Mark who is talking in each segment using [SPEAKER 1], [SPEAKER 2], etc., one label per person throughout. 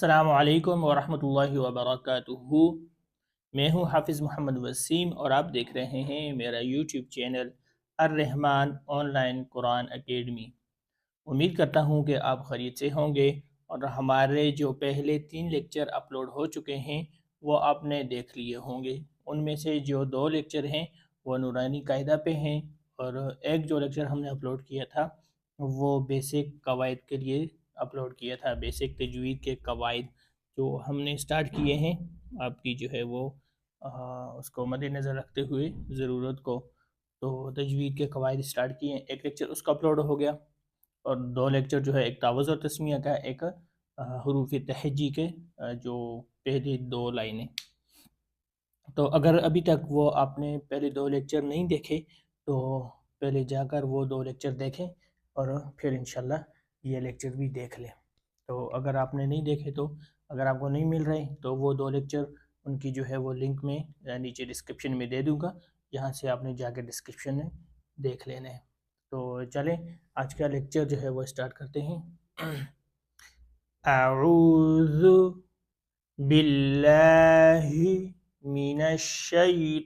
[SPEAKER 1] السلام علیکم ورحمۃ اللہ وبرکاتہ۔ میں ہوں حافظ محمد وسیم اور آپ دیکھ رہے ہیں میرا یوٹیوب چینل الرحمن آن لائن قرآن اکیڈمی۔ امید کرتا ہوں کہ آپ خیریت سے ہوں گے، اور ہمارے جو پہلے 3 لیکچر اپلوڈ ہو چکے ہیں وہ آپ نے دیکھ لیے ہوں گے۔ ان میں سے جو 2 لیکچر ہیں وہ نورانی قاعدہ پہ ہیں، اور ایک جو لیکچر ہم نے اپلوڈ کیا تھا وہ بیسک قواعد کے لیے اپلوڈ کیا تھا۔ بیسک تجوید کے قواعد جو ہم نے سٹارٹ کیے ہیں، آپ کی جو ہے وہ اس کو مد نظر رکھتے ہوئے ضرورت کو، تو تجوید کے قواعد سٹارٹ کیے ہیں۔ ایک لیکچر اس کا اپلوڈ ہو گیا، اور 2 لیکچر جو ہے ایک تعوذ اور تسمیہ کا، ایک حروف تہجی کے جو پہلی 2 لائنیں۔ تو اگر ابھی تک وہ آپ نے پہلے 2 لیکچر نہیں دیکھے تو پہلے جا کر وہ 2 لیکچر دیکھیں، اور پھر انشاءاللہ یہ لیکچر بھی دیکھ لیں۔ تو اگر آپ نے نہیں دیکھے، تو اگر آپ کو نہیں مل رہے تو وہ 2 لیکچر ان کی جو ہے وہ لنک میں نیچے ڈسکرپشن میں دے دوں گا، یہاں سے آپ نے جا کے ڈسکرپشن میں دیکھ لینا ہے۔ تو چلیں آج کا لیکچر جو ہے وہ سٹارٹ کرتے ہیں۔ اعوذ باللہ من الشیطان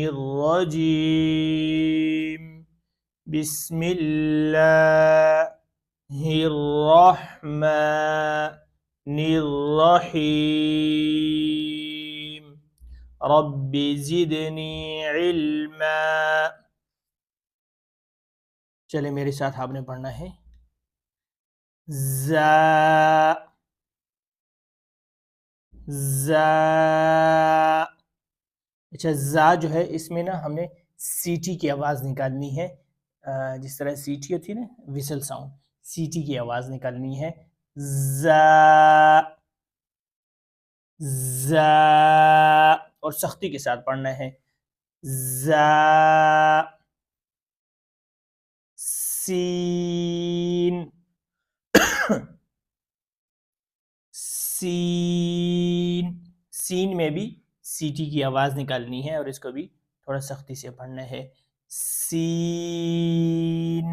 [SPEAKER 1] الرجیم، بسم اللہ الرحمن الرحیم، رب زدنی علما۔ چلے میرے ساتھ آپ نے پڑھنا ہے زا زا۔ اچھا، زا جو ہے اس میں نا ہم نے سی ٹی کی آواز نکالنی ہے، جس طرح سی ٹی ہوتی ہے نا ویسل ساؤنڈ، سی ٹی کی آواز نکالنی ہے۔ زا زا، اور سختی کے ساتھ پڑھنا ہے۔ زا سین سین، سین میں بھی سی ٹی کی آواز نکالنی ہے، اور اس کو بھی تھوڑا سختی سے پڑھنا ہے۔ سین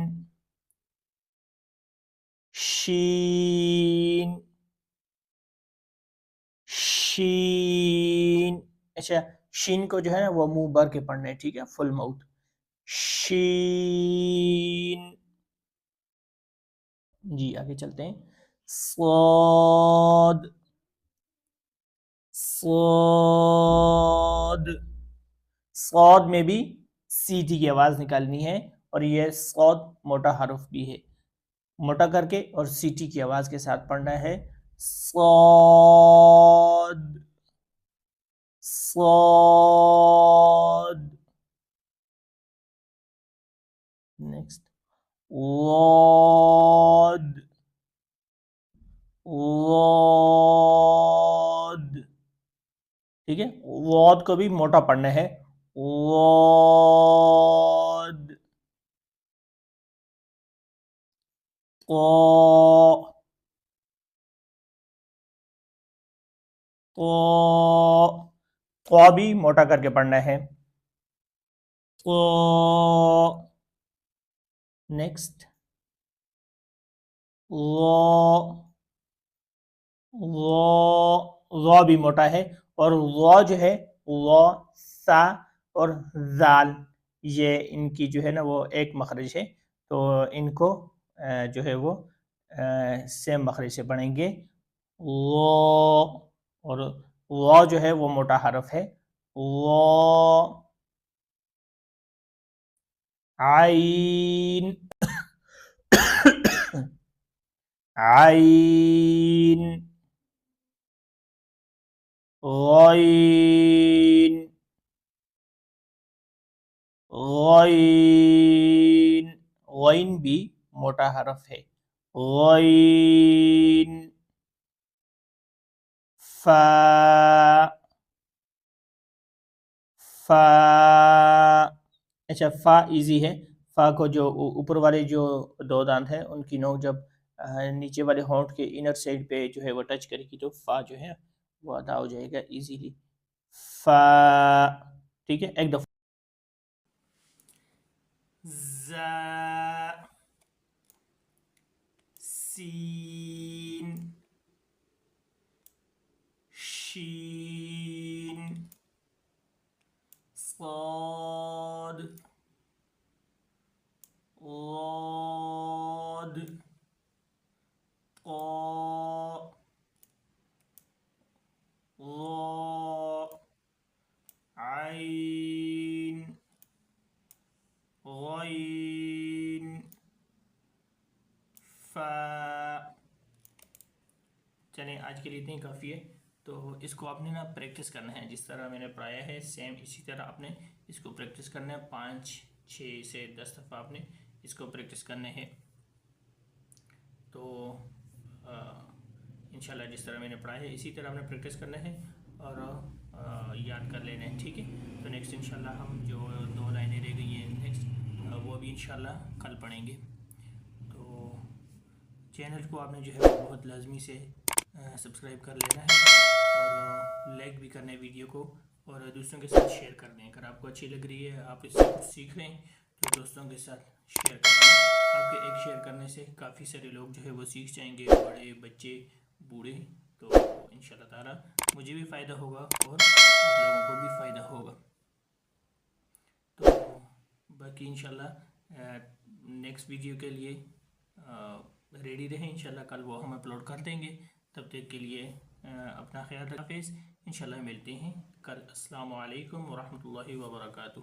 [SPEAKER 1] شین شین۔ اچھا، شین کو جو ہے نا وہ منہ بھر کے پڑھنا ہے، ٹھیک ہے، فل ماؤتھ۔ شین۔ جی آگے چلتے ہیں۔ صاد صاد، صاد میں بھی سی ٹی کی آواز نکالنی ہے، اور یہ صاد موٹا حرف بھی ہے، موٹا کر کے اور سی ٹی کی آواز کے ساتھ پڑھنا ہے۔ صاد صاد۔ نیکسٹ واد واد، ٹھیک ہے، واد کو بھی موٹا پڑھنا ہے۔ واد قا قا، قا بھی موٹا کر کے پڑھنا ہے۔ قا۔ نیکسٹ غا غا، غا بھی موٹا ہے، اور غا جو ہے غا سا اور زال، یہ ان کی جو ہے نا وہ ایک مخرج ہے، تو ان کو جو ہے وہ سیم مخرج سے پڑھیں گے۔ غا، اور غا جو ہے وہ موٹا حرف ہے۔ غا عین عین غین غین، غین بھی موٹا حرف ہے۔ غین فا فا۔ اچھا، فا ایزی ہے، فا کو جو اوپر والے جو 2 دانت ہیں ان کی نوک جب نیچے والے ہونٹ کے انر سائڈ پہ جو ہے وہ ٹچ کرے گی تو فا جو ہے وہ ادا ہو جائے گا ایزیلی۔ فا، ٹھیک ہے، ایک دفعہ زا سین شين صاد ضاد طاء ظاء عين غين فا۔ چلیں آج کے لیے اتنی کافی ہے۔ تو اس کو آپ نے نا پریکٹس کرنا ہے جس طرح میں نے پڑھایا ہے، سیم اسی طرح آپ نے اس کو پریکٹس کرنا ہے، 5 6 سے 10 دفعہ آپ نے اس کو پریکٹس کرنے ہیں۔ تو انشاءاللہ جس طرح میں نے پڑھایا ہے اسی طرح آپ نے پریکٹس کرنا ہے اور یاد کر لینا ہے، ٹھیک ہے۔ تو نیکسٹ انشاءاللہ ہم جو 2 لائنیں رہ گئی ہیں نیکسٹ وہ بھی انشاءاللہ کل پڑھیں گے۔ تو چینل کو آپ نے جو ہے بہت لازمی سے سبسکرائب کر لینا ہے اور لائک بھی کرنا ہے ویڈیو کو، اور دوستوں کے ساتھ شیئر کر دیں۔ اگر آپ کو اچھی لگ رہی ہے، آپ اس سے کچھ سیکھ رہے ہیں تو دوستوں کے ساتھ شیئر کر دیں۔ آپ کے ایک شیئر کرنے سے کافی سارے لوگ جو ہے وہ سیکھ جائیں گے، بڑے بچے بوڑھے، تو انشاءاللہ تعالی مجھے بھی فائدہ ہوگا اور آپ لوگوں کو بھی فائدہ ہوگا۔ تو باقی انشاءاللہ نیکسٹ ویڈیو کے لیے ریڈی رہیں، انشاءاللہ کل وہ ہم اپلوڈ کر دیں گے۔ تب تک کے لیے اپنا خیال رکھیں، انشاءاللہ ملتے ہیں کل۔ السلام علیکم ورحمۃ اللہ وبرکاتہ۔